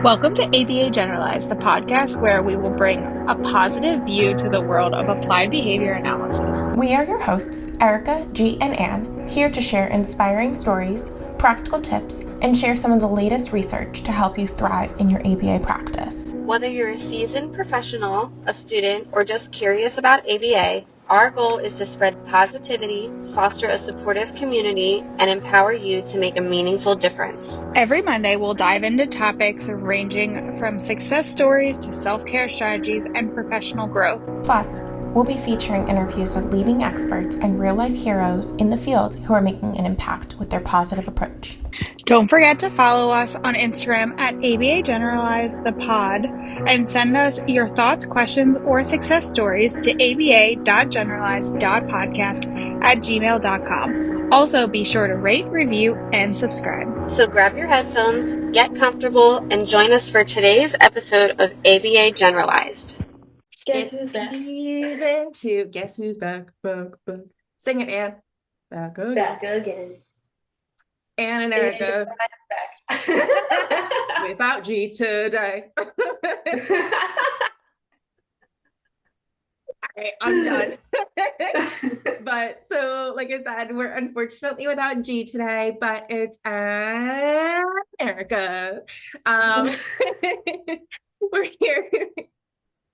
Welcome to ABA Generalized, the podcast where we will bring a positive view to the world of applied behavior analysis. We are your hosts, Erica, G, and Ann, here to share inspiring stories, practical tips, and share some of the latest research to help you thrive in your ABA practice. Whether you're a seasoned professional, a student, or just curious about ABA, our goal is to spread positivity, foster a supportive community, and empower you to make a meaningful difference. Every Monday, we'll dive into topics ranging from success stories to self-care strategies and professional growth. Plus, we'll be featuring interviews with leading experts and real-life heroes in the field who are making an impact with their positive approach. Don't forget to follow us on Instagram at ABA Generalized the Pod and send us your thoughts, questions, or success stories to aba.generalized.podcast@gmail.com. Also, be sure to rate, review, and subscribe. So grab your headphones, get comfortable, and join us for today's episode of ABA Generalized. Guess who's back? Season 2. Guess who's back? Sing it, Ann. Back again. Back again. Ann and Erica. Back. Without G today. Okay, I'm done. But so, like I said, we're unfortunately without G today, but it's Erica. We're here.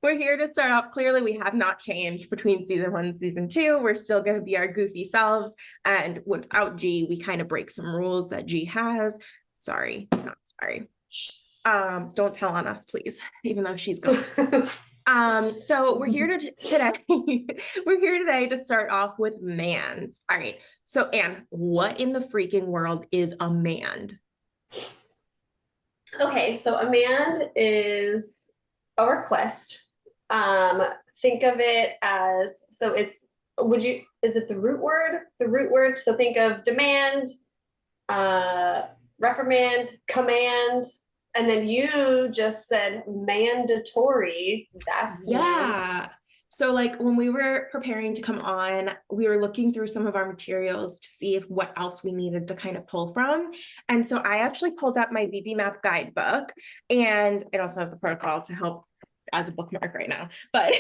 We're here to start off. Clearly, we have not changed between season 1 and season 2. We're still going to be our goofy selves. And without G, we kind of break some rules that G has. Sorry, not sorry. Don't tell on us, please, even though she's gone. So we're here today. We're here today to start off with mans. All right. So Anne, what in the freaking world is a mand? Okay, so a mand is a request. Think of it as, so it's, is it the root word? The root word, so think of demand, reprimand, command, and then you just said mandatory. That's yeah. So like when we were preparing to come on, we were looking through some of our materials to see if what else we needed to kind of pull from. And so I actually pulled up my BBMAP guidebook, and it also has the protocol to help as a bookmark right now. But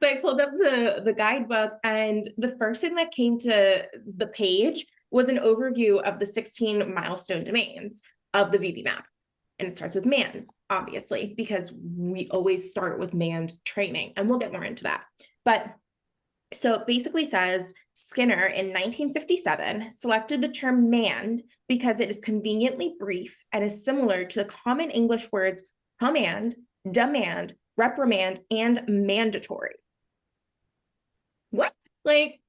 I pulled up the guidebook, and the first thing that came to the page was an overview of the 16 milestone domains of the BBMAP. And it starts with mans, obviously, because we always start with manned training, and we'll get more into that. But so it basically says Skinner in 1957 selected the term manned because it is conveniently brief and is similar to the common English words command, demand, reprimand, and mandatory. What? Like,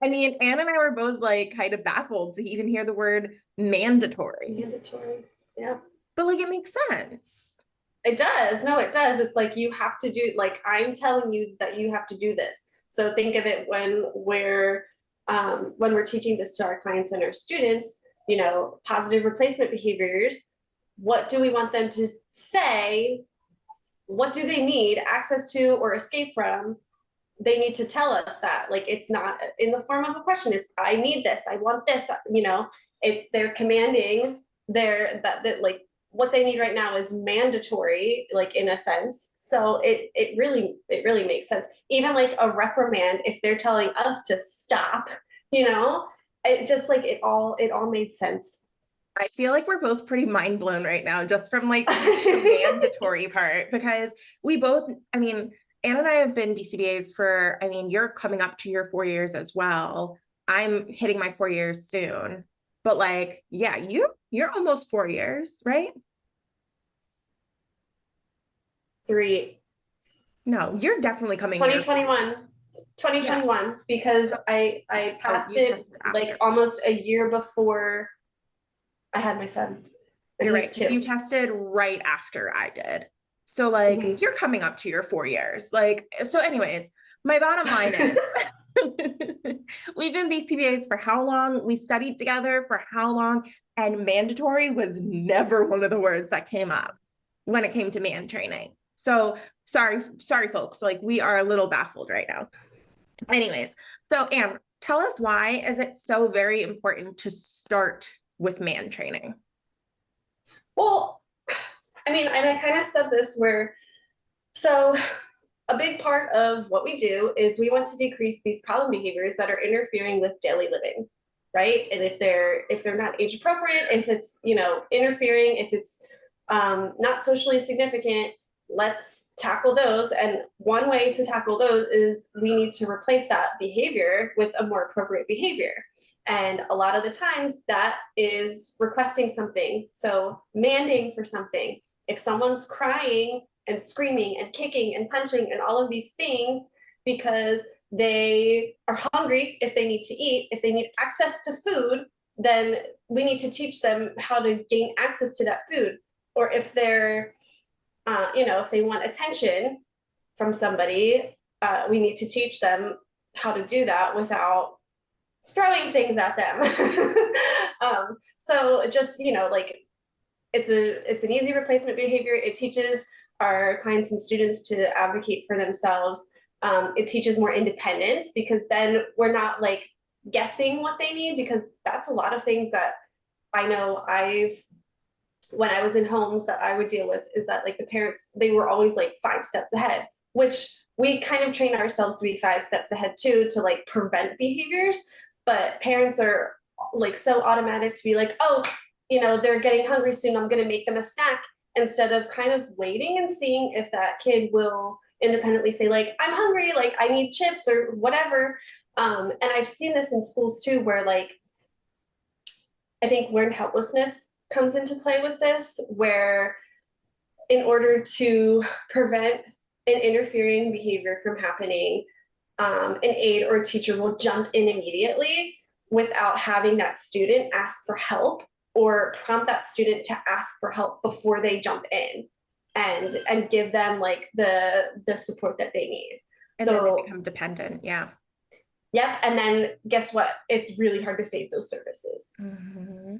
I mean, Anne and I were both like kind of baffled to even hear the word mandatory. mandatory. Yeah. But like, it makes sense. It does. No, it does. It's like you have to do, like I'm telling you that you have to do this. So think of it when we're teaching this to our clients and our students, positive replacement behaviors. What do we want them to say? What do they need access to or escape from? They need to tell us that. Like, it's not in the form of a question. It's, I need this, I want this, it's they're commanding that like what they need right now is mandatory, like in a sense. So it really makes sense. Even like a reprimand, if they're telling us to stop, it just like it all made sense. I feel like we're both pretty mind blown right now, just from like the mandatory part, because we both, Anne and I have been BCBAs for, you're coming up to your 4 years as well. I'm hitting my 4 years soon, but like, yeah, you're almost 4 years, right? 3. No, you're definitely coming 2021, because I passed it like almost a year before I had my son. You're right. You tested right after I did. So like, you're coming up to your 4 years. Like, so anyways, my bottom line is we've been BCBAs for how long? We studied together for how long? And mandatory was never one of the words that came up when it came to man training. So sorry, folks. Like, we are a little baffled right now. Anyways, so Anne, tell us, why is it so very important to start with man training? Well, I mean, and I kind of said this where, so a big part of what we do is we want to decrease these problem behaviors that are interfering with daily living, right? And if they're not age appropriate, if it's, you know, interfering, if it's not socially significant, let's tackle those. And one way to tackle those is we need to replace that behavior with a more appropriate behavior. And a lot of the times that is requesting something. So mandating for something. If someone's crying and screaming and kicking and punching and all of these things because they are hungry, if they need to eat, if they need access to food, then we need to teach them how to gain access to that food. Or if they're, you know, if they want attention from somebody, we need to teach them how to do that without throwing things at them. So just, you know, like it's an easy replacement behavior. It teaches our clients and students to advocate for themselves. It teaches more independence because then we're not like guessing what they need, because that's a lot of things that I know when I was in homes that I would deal with, is that like the parents, they were always like 5 steps ahead, which we kind of train ourselves to be 5 steps ahead too, to like prevent behaviors. But parents are like so automatic to be like, oh, you know, they're getting hungry soon, I'm going to make them a snack, instead of kind of waiting and seeing if that kid will independently say like, I'm hungry, like I need chips or whatever. And I've seen this in schools too, where like, I think learned helplessness comes into play with this, where in order to prevent an interfering behavior from happening, an aide or a teacher will jump in immediately without having that student ask for help, or prompt that student to ask for help before they jump in and give them like the support that they need. And so then they become dependent. Yeah. Yep. And then guess what? It's really hard to fade those services. Mm-hmm.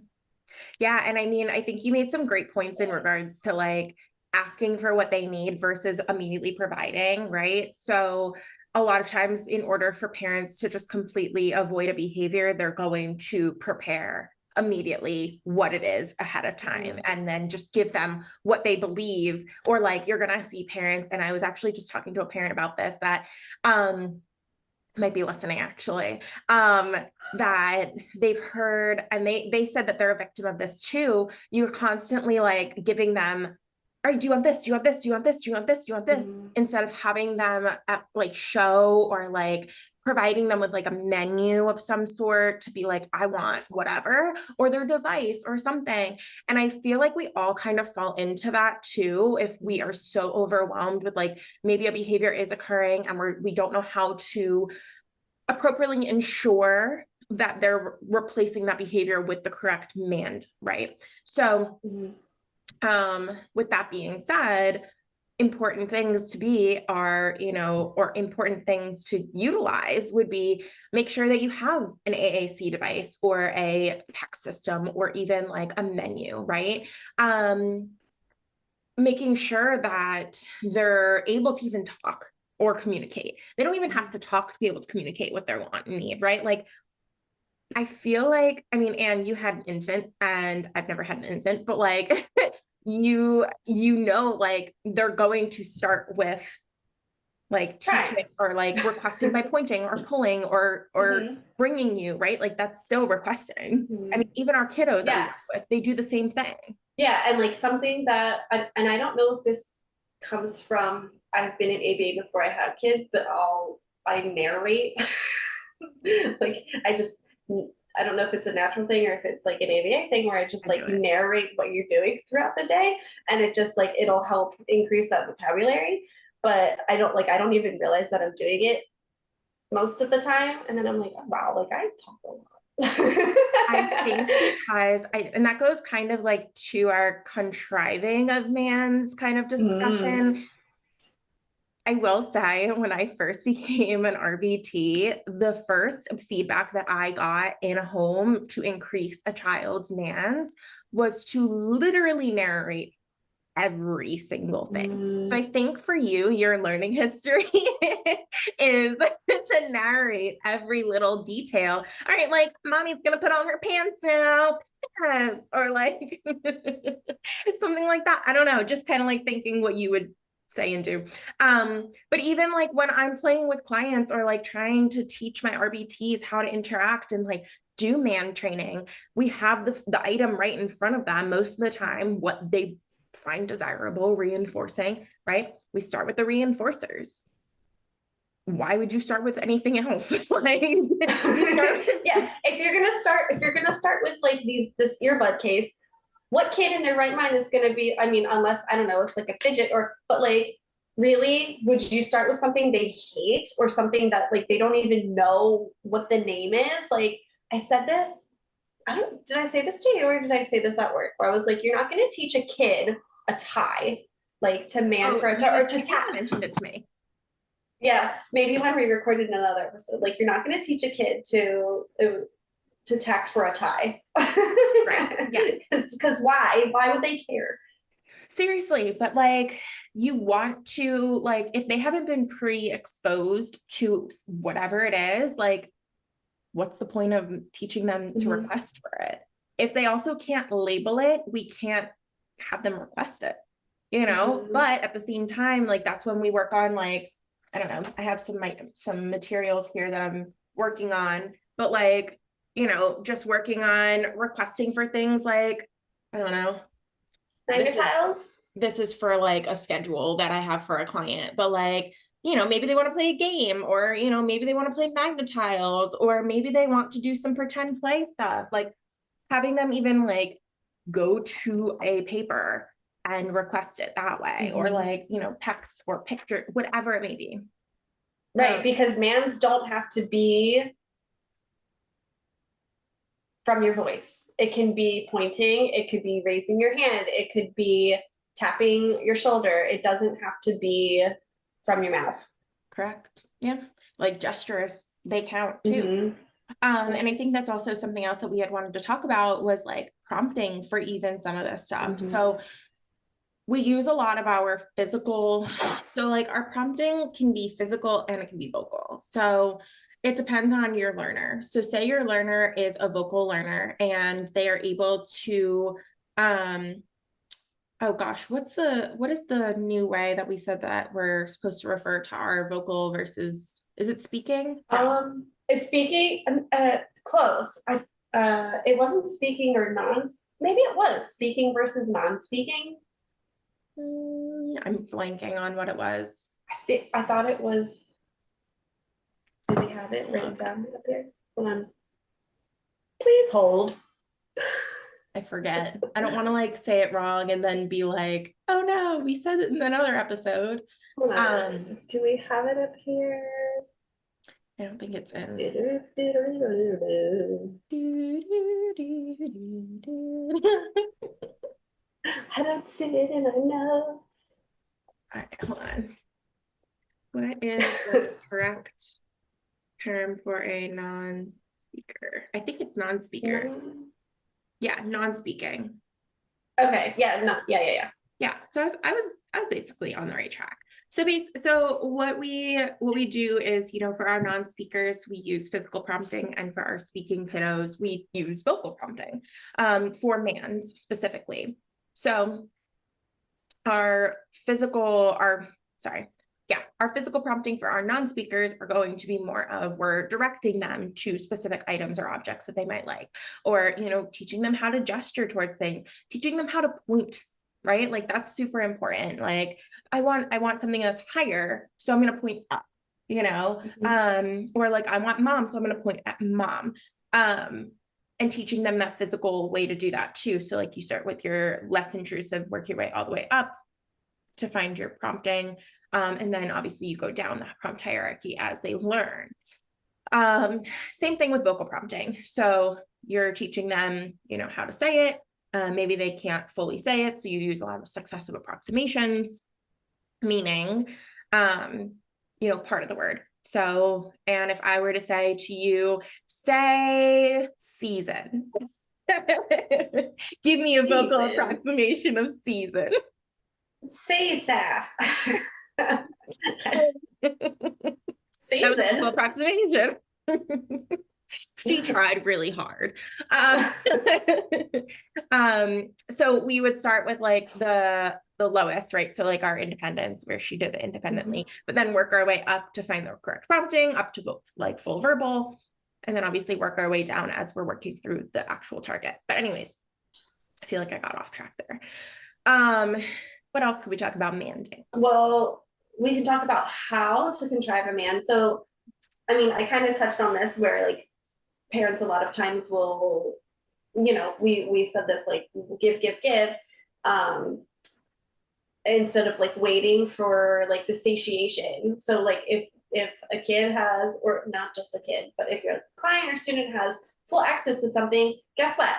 Yeah. And I mean, I think you made some great points in regards to like asking for what they need versus immediately providing, right? So a lot of times, in order for parents to just completely avoid a behavior, they're going to prepare immediately what it is ahead of time and then just give them what they believe. Or like, you're going to see parents, and I was actually just talking to a parent about this that might be listening actually, that they've heard, and they said that they're a victim of this too. You're constantly like giving them, all right, do you want this? Do you want this? Do you want this? Do you want this? Do you want this? Instead of having them at like show, or like providing them with like a menu of some sort to be like, I want whatever, or their device or something. And I feel like we all kind of fall into that too, if we are so overwhelmed with like, maybe a behavior is occurring and we don't know how to appropriately ensure that they're replacing that behavior with the correct command, right? So with that being said, important things to be are, you know, or important things to utilize would be, make sure that you have an AAC device or a text system, or even like a menu, right? Making sure that they're able to even talk or communicate. They don't even have to talk to be able to communicate what they want and need, right? Like, I feel like, I mean, Anne, you had an infant, and I've never had an infant, but like, you know, like they're going to start with like teaching or like requesting by pointing or pulling or bringing you, right? Like that's still requesting. I mean, even our kiddos, they do the same thing. Yeah. And like something that, and I don't know if this comes from, I've been in ABA before I had kids, but I narrate. Like I don't know if it's a natural thing or if it's like an ABA thing, where I just like narrate what you're doing throughout the day, and it just like, it'll help increase that vocabulary. But I don't even realize that I'm doing it most of the time. And then I'm like, oh, wow, like I talk a lot. I think because and that goes kind of like to our contriving of man's kind of discussion. I will say, when I first became an RBT, the first feedback that I got in a home to increase a child's NANS was to literally narrate every single thing. So I think for you, your learning history is to narrate every little detail. All right, like mommy's gonna put on her pants now, pants, or like something like that. I don't know, just kind of like thinking what you would say and do. But even like when I'm playing with clients or like trying to teach my RBTs how to interact and like do man training, we have the item right in front of them most of the time, what they find desirable, reinforcing, right? We start with the reinforcers. Why would you start with anything else? Like, yeah, if you're gonna start with like this earbud case, what kid in their right mind is gonna be, I mean, unless, I don't know, it's like a fidget but like, really, would you start with something they hate or something that like they don't even know what the name is? Like, I said this, did I say this to you or did I say this at work? Where I was like, you're not gonna teach a kid a tie, like to man for a tie, or to tap. Mentioned it to me. Yeah, maybe when we recorded another episode, like you're not going to teach a kid to tack for a tie. Right. Yes. Because why? Why would they care? Seriously, but like you want to, like, if they haven't been pre-exposed to whatever it is, like, what's the point of teaching them to request for it? If they also can't label it, we can't have them request it, you know? But at the same time, like that's when we work on like, I don't know, I have some materials here that I'm working on, but like, you know, just working on requesting for things like, I don't know. This is for like a schedule that I have for a client, but like, you know, maybe they want to play a game or, you know, maybe they want to play magnetiles or maybe they want to do some pretend play stuff, like having them even like go to a paper and request it that way, or like, you know, text or picture, whatever it may be. Right, because mans don't have to be from your voice. It can be pointing, it could be raising your hand, it could be tapping your shoulder. It doesn't have to be from your mouth. Correct. Yeah. Like gestures, they count too. And I think that's also something else that we had wanted to talk about was like prompting for even some of this stuff. So we use a lot of our physical, so like our prompting can be physical and it can be vocal. So it depends on your learner. So say your learner is a vocal learner and they are able to, oh gosh, what is the new way that we said that we're supposed to refer to our vocal versus, is it speaking? No. Is speaking, close. It wasn't speaking or maybe it was speaking versus non-speaking. I'm blanking on what it was. I thought it was. Do we have it written down up here? Hold on. Please hold. I forget. I don't want to like say it wrong and then be like, oh no, we said it in another episode. Hold on. Do we have it up here? I don't think it's in. I don't see it in our notes. All right, hold on. What is the correct term for a non-speaker? I think it's non-speaker. Yeah, non-speaking. Okay. Yeah. No. Yeah. Yeah. So I was basically on the right track. So what we do is, you know, for our non-speakers, we use physical prompting, and for our speaking kiddos, we use vocal prompting, for mans specifically. So our physical prompting for our non-speakers are going to be more of, we're directing them to specific items or objects that they might like, or, you know, teaching them how to gesture towards things, teaching them how to point, right? Like that's super important. Like I want something that's higher, so I'm going to point up, you know, or like I want mom, so I'm going to point at mom, and teaching them that physical way to do that too. So like you start with your less intrusive, work your way all the way up to find your prompting. And then obviously you go down the prompt hierarchy as they learn. Same thing with vocal prompting. So you're teaching them, you know, how to say it. Maybe they can't fully say it, so you use a lot of successive approximations, meaning, you know, part of the word. So, and if I were to say to you, say season, give me a vocal approximation of season. Say ça. That was a Season. full approximation. She tried really hard. So we would start with like the lowest, right? So like our independence, where she did it independently, but then work our way up to find the correct prompting, up to like full verbal, and then obviously work our way down as we're working through the actual target. But anyways, I feel like I got off track there. What else could we talk about manding? Well, we can talk about how to contrive a man. So, I mean, I kind of touched on this where like parents a lot of times will, you know, we said this like give, instead of like waiting for like the satiation. So like if a kid has, or not just a kid, but if your client or student has full access to something, guess what?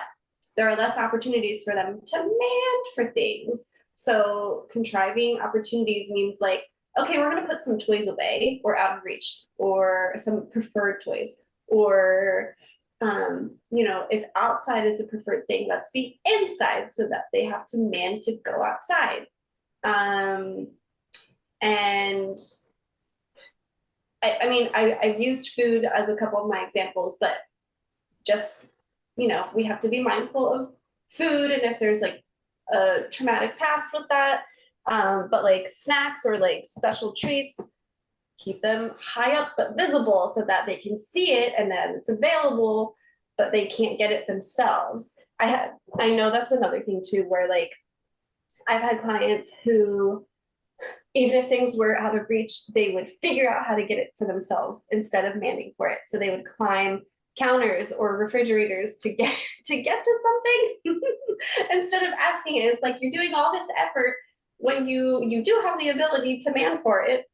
There are less opportunities for them to demand for things. So contriving opportunities means like, okay, we're going to put some toys away or out of reach, or some preferred toys, or you know, if outside is a preferred thing, let's be inside so that they have to man to go outside. And I mean, I've used food as a couple of my examples, but just, you know, we have to be mindful of food and if there's like a traumatic past with that. But like snacks or like special treats, keep them high up but visible so that they can see it and then it's available, but they can't get it themselves. I know that's another thing too, where like I've had clients who, even if things were out of reach, they would figure out how to get it for themselves instead of manning for it. So they would climb counters or refrigerators to get to something instead of asking it. It's like you're doing all this effort when you do have the ability to man for it.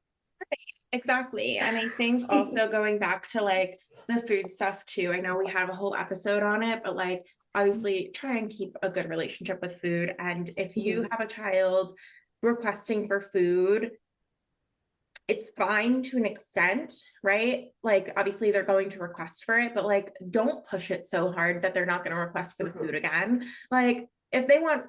Exactly. And I think also going back to like the food stuff too, I know we have a whole episode on it, but like obviously try and keep a good relationship with food. And if you have a child requesting for food, it's fine to an extent, right? Like obviously they're going to request for it, but like don't push it so hard that they're not going to request for the food again. Like if they want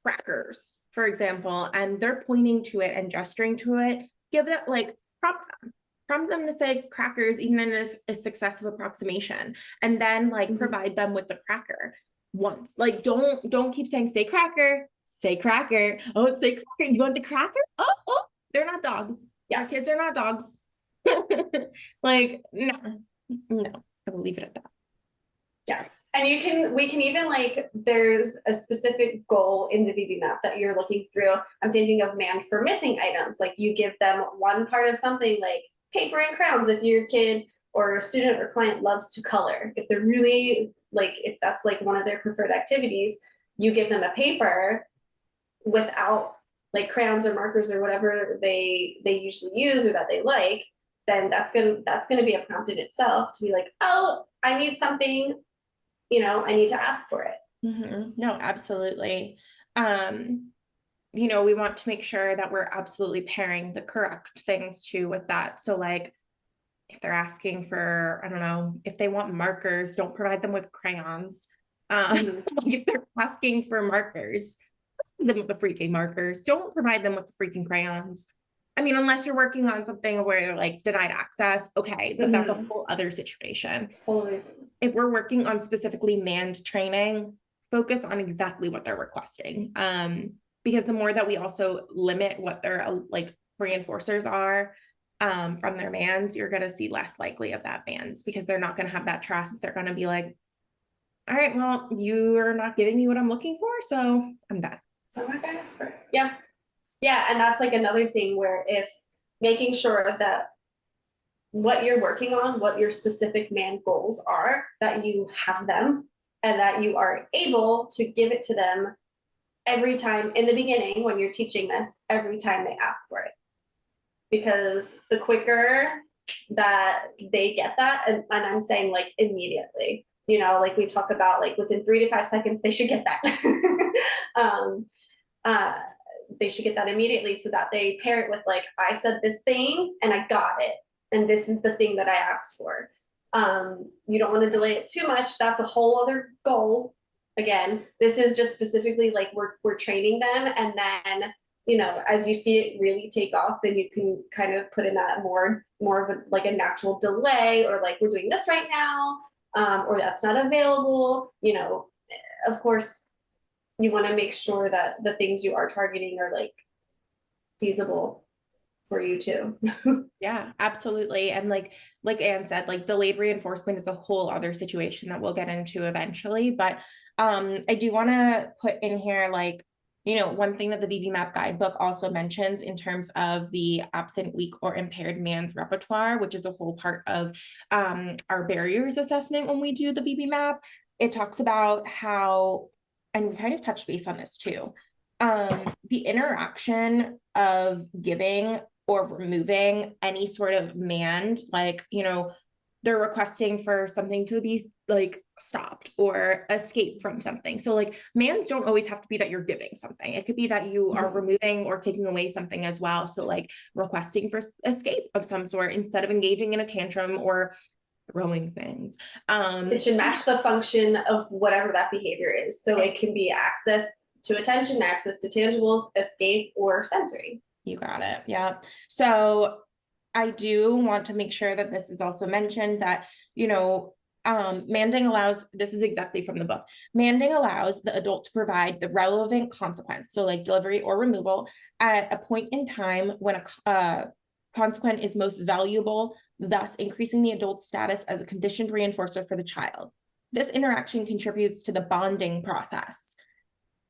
crackers, for example, and they're pointing to it and gesturing to it, give that like prompt them to say crackers, even in a successive approximation, and then like provide them with the cracker once. Like don't keep saying say cracker. Oh, say cracker. You want the cracker? Oh, they're not dogs. Yeah, kids are not dogs. Like no, I will leave it at that. Yeah. And we can even like, there's a specific goal in the BB map that you're looking through. I'm thinking of man for missing items. Like you give them one part of something like paper and crowns if your kid or student or client loves to color. If they're really like, if that's like one of their preferred activities, you give them a paper without like crayons or markers or whatever they usually use or that they like, then that's gonna be a prompt in itself to be like, oh, I need something, you know, I need to ask for it. No, absolutely. You know, we want to make sure that we're absolutely pairing the correct things too with that. So like if they're asking for, I don't know, if they want markers, don't provide them with crayons. If they're asking for markers, them with the freaking markers. Don't provide them with the freaking crayons. I mean, unless you're working on something where you're like denied access, okay, but that's a whole other situation. Totally. If we're working on specifically manned training, focus on exactly what they're requesting. Because the more that we also limit what their like reinforcers are from their mans, you're going to see less likely of that mans because they're not going to have that trust. They're going to be like, all right, well, you are not giving me what I'm looking for, so I'm done. So I'm not gonna ask for it. Yeah. Yeah. And that's like another thing where if making sure that what you're working on, what your specific man goals are, that you have them and that you are able to give it to them every time in the beginning when you're teaching this, every time they ask for it. Because the quicker that they get that, and I'm saying like immediately, you know, like we talk about like within 3 to 5 seconds, they should get that. They should get that immediately so that they pair it with like, I said this thing and I got it. And this is the thing that I asked for. You don't want to delay it too much. That's a whole other goal. Again, this is just specifically like we're training them, and then you know, as you see it really take off, then you can kind of put in that more of a, like a natural delay, or like, we're doing this right now, or that's not available. You know, of course, you want to make sure that the things you are targeting are like feasible for you too. Yeah, absolutely. And like Anne said, like delayed reinforcement is a whole other situation that we'll get into eventually. But I do want to put in here, like, you know, one thing that the BB-MAP guidebook also mentions in terms of the absent, weak, or impaired man's repertoire, which is a whole part of our barriers assessment when we do the BB-MAP. It talks about how, and we kind of touched base on this too, the interaction of giving or removing any sort of mand, like, you know, they're requesting for something to be like stopped or escape from something. So like mands don't always have to be that you're giving something. It could be that you are removing or taking away something as well. So like requesting for escape of some sort instead of engaging in a tantrum or throwing things. It should match the function of whatever that behavior is. So it can be access to attention, access to tangibles, escape, or sensory. You got it. Yeah. So I do want to make sure that this is also mentioned that, you know, manding allows, this is exactly from the book, manding allows the adult to provide the relevant consequence, so like delivery or removal, at a point in time when a consequent is most valuable, thus increasing the adult's status as a conditioned reinforcer for the child. This interaction contributes to the bonding process.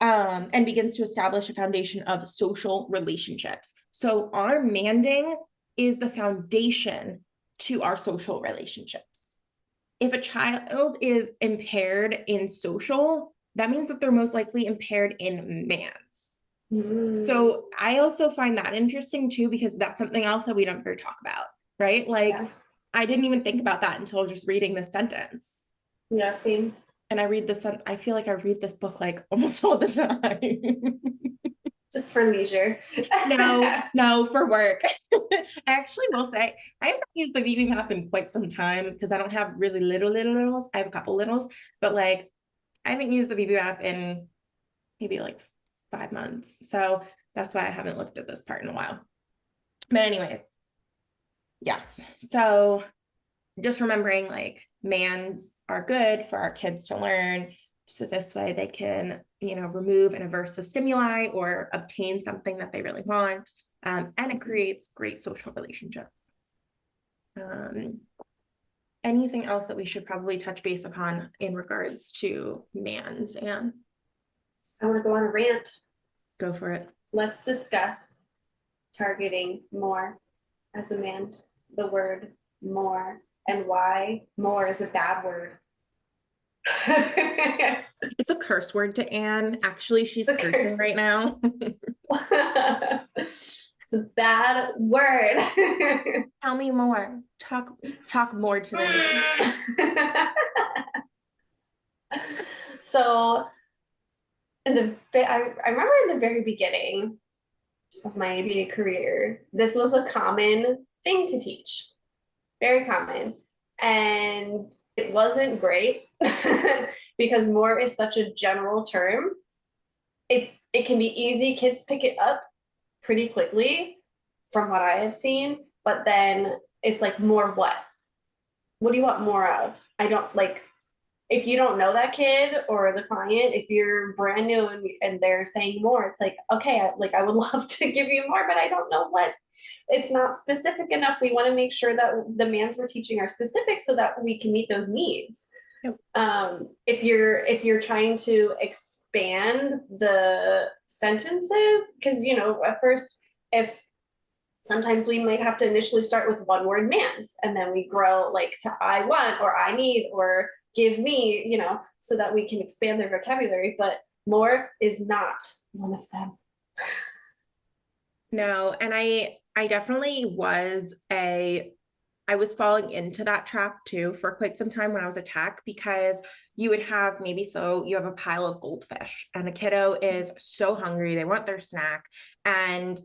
And begins to establish a foundation of social relationships. So our manding is the foundation to our social relationships. If a child is impaired in social, that means that they're most likely impaired in mands. So I also find that interesting too, because that's something else that we don't ever talk about, right? Like, I didn't even think about that until just reading this sentence. Yeah, same. And I read this, I feel like I read this book like almost all the time. Just for leisure. No, for work. I actually will say, I haven't used the BB-MAP in quite some time because I don't have really littles. I have a couple littles, but like, I haven't used the BB-MAP in maybe like 5 months. So that's why I haven't looked at this part in a while. But anyways, yes. So just remembering like mands are good for our kids to learn. So this way they can, you know, remove an aversive stimuli or obtain something that they really want. And it creates great social relationships. Anything else that we should probably touch base upon in regards to mands? And I want to go on a rant. go for it. Let's discuss targeting more as a mand, the word more, and why more is a bad word. It's a curse word to Anne. Actually, she's cursing right now. It's a bad word. Tell me more. Talk more to them. So I remember in the very beginning of my ABA career, this was a common thing to teach. Very common. And it wasn't great because more is such a general term. It can be easy. Kids pick it up pretty quickly from what I have seen, but then it's like, more what? What do you want more of? I don't like, if you don't know that kid or the client, if you're brand new and they're saying more, it's like, okay, I would love to give you more, but I don't know what. It's not specific enough. We want to make sure that the mands we're teaching are specific so that we can meet those needs. Yep. If you're trying to expand the sentences, because you know, at first, if sometimes we might have to initially start with one word mands, and then we grow like to I want or I need or give me, you know, so that we can expand their vocabulary, but more is not one of them. No, and I definitely I was falling into that trap too for quite some time when I was a tech, because you would have you have a pile of goldfish and a kiddo is so hungry, they want their snack. And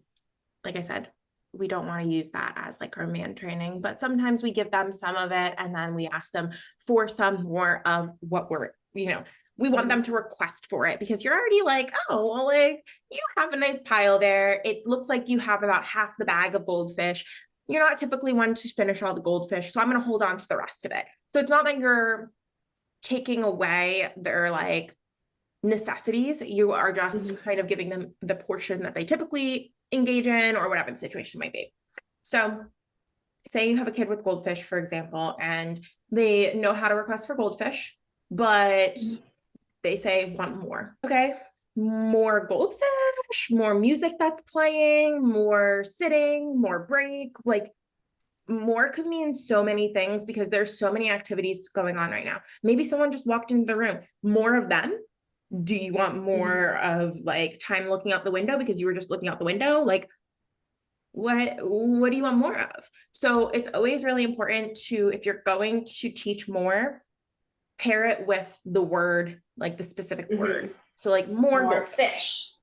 like I said, we don't want to use that as like our man training, but sometimes we give them some of it and then we ask them for some more of what we're, you know, we want them to request for it, because you're already like, oh, well, like you have a nice pile there. It looks like you have about half the bag of goldfish. You're not typically one to finish all the goldfish, so I'm going to hold on to the rest of it. So it's not that you're taking away their like necessities. You are just kind of giving them the portion that they typically engage in, or whatever the situation might be. So say you have a kid with goldfish, for example, and they know how to request for goldfish, but they say want more. Okay, more goldfish, more music that's playing, more sitting, more break. Like more could mean so many things, because there's so many activities going on right now. Maybe someone just walked into the room. More of them. Do you want more of like time looking out the window because you were just looking out the window? Like what do you want more of? So it's always really important to, if you're going to teach more, pair it with the word, like the specific word. So like more fish.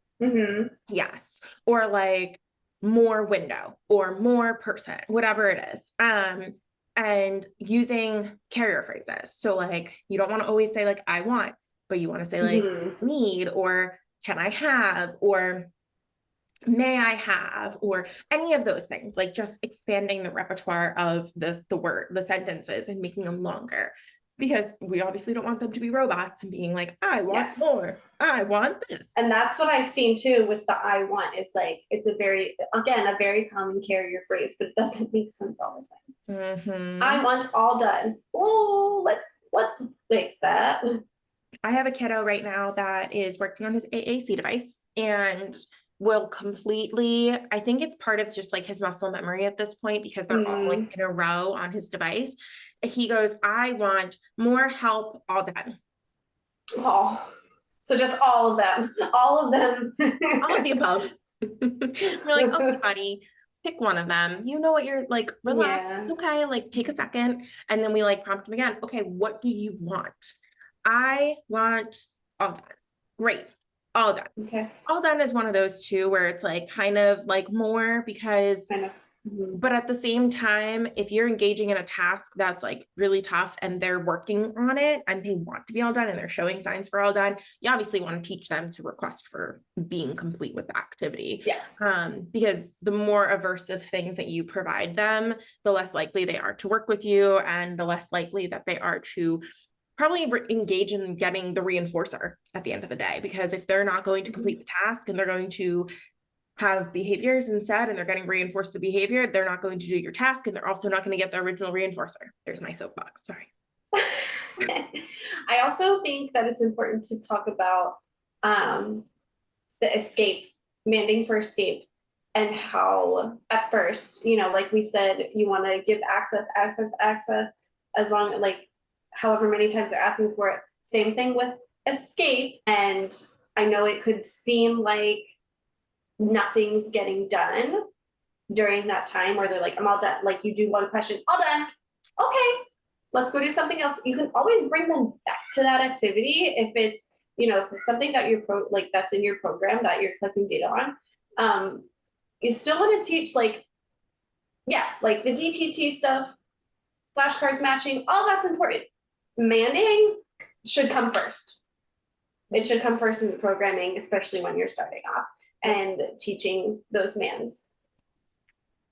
Yes. Or like more window or more person, whatever it is. And using carrier phrases. So like you don't want to always say like I want, but you want to say like need, or can I have, or may I have, or any of those things, like just expanding the repertoire of the sentences and making them longer, because we obviously don't want them to be robots and being like, I want more, I want this. And that's what I've seen too with the I want, is like, it's a very common carrier phrase, but it doesn't make sense all the time. I want all done. Oh, let's fix that. I have a kiddo right now that is working on his AAC device, and will completely, I think it's part of just like his muscle memory at this point, because they're all like in a row on his device. He goes, I want more help, all done. Oh, so just all of them. All of them. All of the above. We're like, okay, buddy, pick one of them. You know what you're like, relax, it's okay, like take a second. And then we like prompt him again. Okay, what do you want? I want all done. Great. All done. Okay. All done is one of those two where it's like kind of like more, because but at the same time, if you're engaging in a task that's like really tough and they're working on it and they want to be all done and they're showing signs for all done, you obviously want to teach them to request for being complete with the activity. Because the more aversive things that you provide them, the less likely they are to work with you, and the less likely that they are to probably engage in getting the reinforcer at the end of the day. Because if they're not going to complete the task and they're going to have behaviors instead, and they're getting reinforced the behavior, they're not going to do your task, and they're also not going to get the original reinforcer. There's my soapbox, sorry. I also think that it's important to talk about the escape, demanding for escape, and how at first, you know, like we said, you want to give access, as long, like however many times they're asking for it. Same thing with escape. And I know it could seem like nothing's getting done during that time where they're like, I'm all done. Like you do one question, all done. Okay, let's go do something else. You can always bring them back to that activity if it's, you know, if it's something that you're like that's in your program that you're collecting data on. You still want to teach like the DTT stuff, flashcards matching, all that's important. Manning should come first. It should come first in the programming, especially when you're starting off and teaching those mans.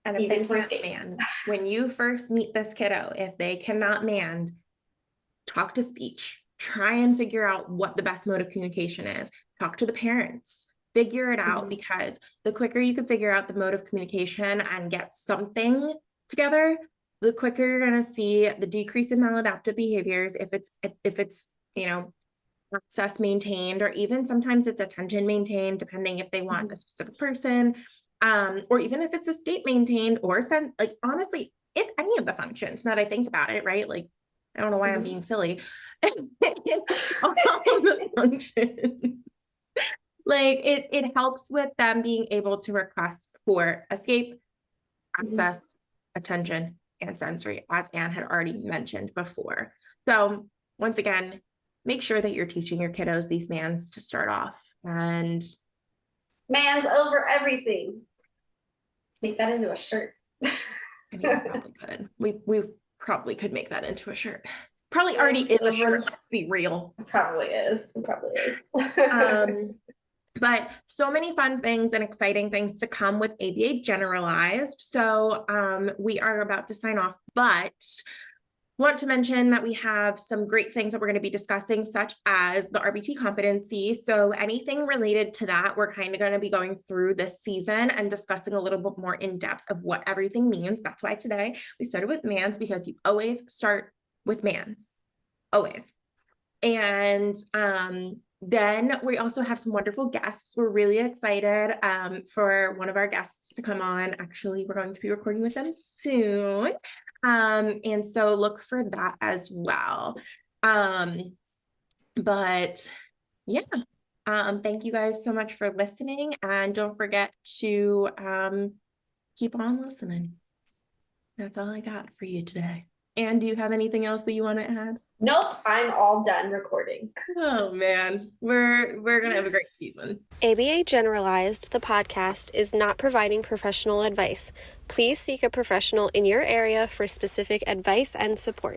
And if they can't man, when you first meet this kiddo, if they cannot man, talk to speech. Try and figure out what the best mode of communication is. Talk to the parents. Figure it out, because the quicker you can figure out the mode of communication and get something together, the quicker you're going to see the decrease in maladaptive behaviors. If it's, you know, access maintained, or even sometimes it's attention maintained, depending if they want a specific person, or even if it's escape maintained, or like honestly, if any of the functions that I think about it, right? Like, I don't know why I'm being silly. All of the functions. Like it helps with them being able to request for escape, access, attention, and sensory, as Anne had already mentioned before. So once again, make sure that you're teaching your kiddos these mans to start off. And man's over everything. Make that into a shirt. I mean, we probably could. We probably could make that into a shirt. Probably already It's is a a shirt, run- let's be real. It probably is. It probably is. But so many fun things and exciting things to come with ABA Generalized. So we are about to sign off, but want to mention that we have some great things that we're going to be discussing, such as the RBT competency. So anything related to that, we're kind of going to be going through this season and discussing a little bit more in depth of what everything means. That's why today we started with MANS, because you always start with MANS, always. And then we also have some wonderful guests. We're really excited for one of our guests to come on. Actually, we're going to be recording with them soon. And so look for that as well. But yeah, thank you guys so much for listening, and don't forget to keep on listening. That's all I got for you today. And do you have anything else that you want to add? Nope, I'm all done recording. Oh man, we're gonna have a great season. ABA Generalized, the podcast, is not providing professional advice. Please seek a professional in your area for specific advice and support.